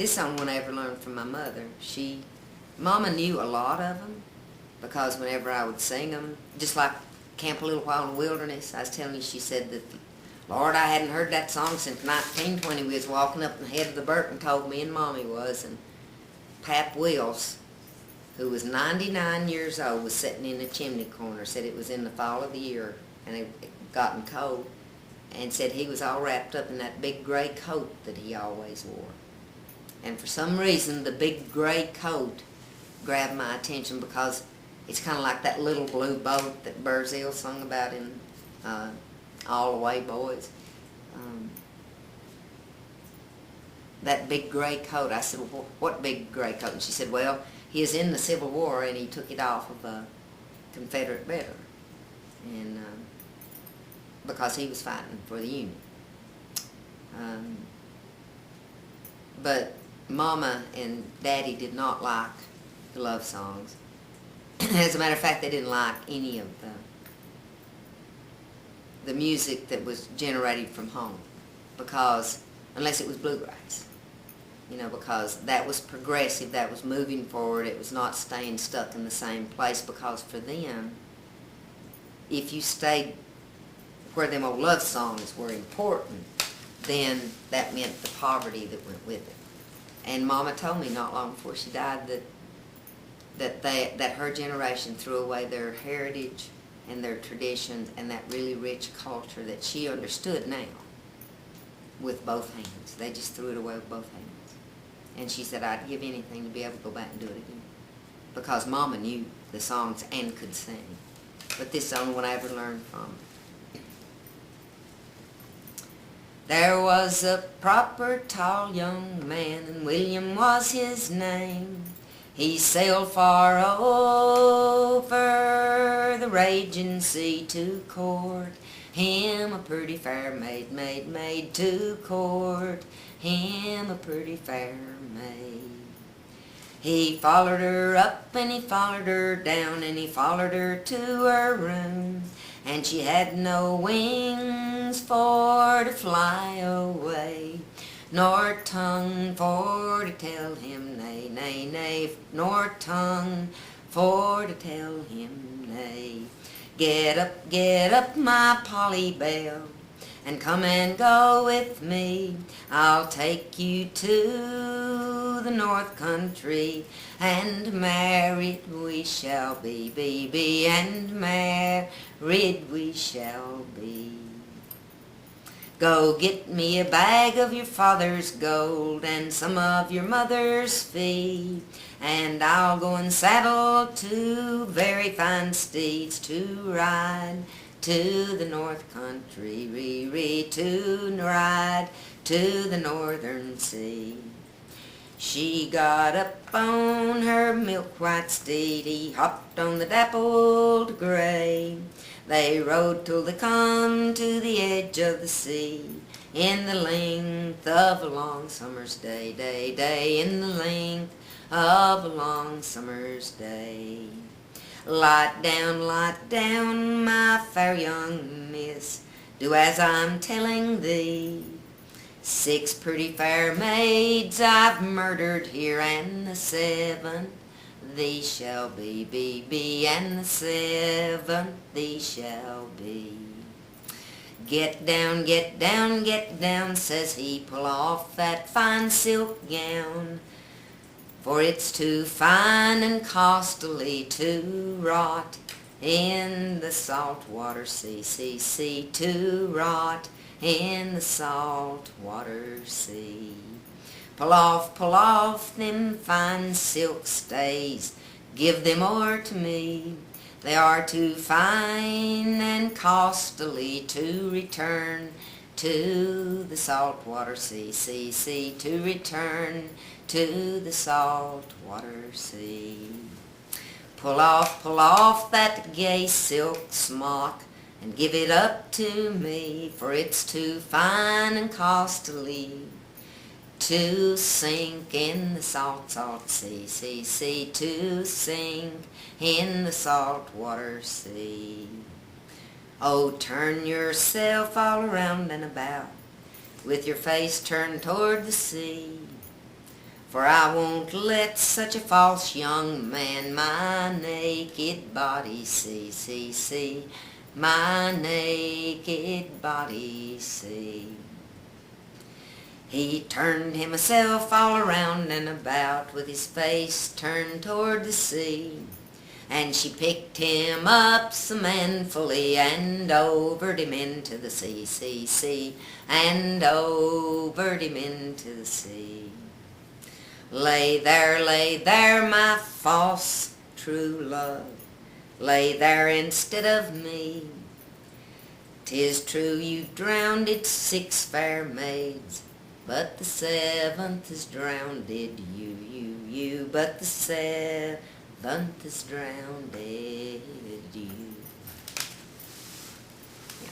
This song one I ever learned from my mother. Mama knew a lot of them because whenever I would sing them, just like Camp a Little While in the Wilderness, I was telling you, she said that, Lord, I hadn't heard that song since 1920. We was walking up the head of the Burton, told me and Mommy was, and Pap Wills, who was 99 years old, was sitting in the chimney corner, said it was in the fall of the year, and it gotten cold, and said he was all wrapped up in that big gray coat that he always wore. And for some reason, the big gray coat grabbed my attention because it's kind of like that little blue boat that Burzell sung about in All the Way Boys. That big gray coat. I said, well, what big gray coat? And she said, well, he is in the Civil War and he took it off of a Confederate veteran. And because he was fighting for the Union. But Mama and Daddy did not like the love songs. As a matter of fact, they didn't like any of the music that was generated from home, because unless it was bluegrass, you know, because that was progressive, that was moving forward, it was not staying stuck in the same place, because for them, if you stayed where them old love songs were important, then that meant the poverty that went with it. And Mama told me not long before she died that her generation threw away their heritage and their traditions and that really rich culture that she understood now with both hands. They just threw it away with both hands. And she said, I'd give anything to be able to go back and do it again. Because Mama knew the songs and could sing. But this is the only one I ever learned from. There was a proper tall young man, and William was his name. He sailed far over the raging sea to court him a pretty fair maid to court him a pretty fair maid. He followed her up and he followed her down and he followed her to her room. And she had no wings for to fly away, nor tongue for to tell him nay, nay, nay, nor tongue for to tell him nay. Get up, my Polly Belle, and come and go with me. I'll take you to the North Country, and married we shall be, and married we shall be. Go get me a bag of your father's gold and some of your mother's fee, and I'll go and saddle 2 very fine steeds to ride to the North Country, to ride to the Northern Sea. She got up on her milk-white steed, he hopped on the dappled gray. They rode till they come to the edge of the sea, in the length of a long summer's day, in the length of a long summer's day. Light down, my fair young miss, do as I'm telling thee. 6 pretty fair maids I've murdered here, and the 7th thee shall be, and the 7th thee shall be. Get down, says he, pull off that fine silk gown, for it's too fine and costly to rot in the salt water sea, to rot in the salt water sea. Pull off them fine silk stays, give them o'er to me. They are too fine and costly to return to the salt water sea, to return to the salt water sea. Pull off that gay silk smock and give it up to me, for it's too fine and costly to sink in the salt sea, to sink in the salt water sea. Oh, turn yourself all around and about, with your face turned toward the sea. For I won't let such a false young man my naked body see, my naked body see. He turned himself all around and about with his face turned toward the sea. And she picked him up so manfully and overed him into the sea, and overed him into the sea. Lay there, my false true love, lay there instead of me. 'Tis true you drowned 6 fair maids, but the 7th is drowned you, but the 7th is drowned you.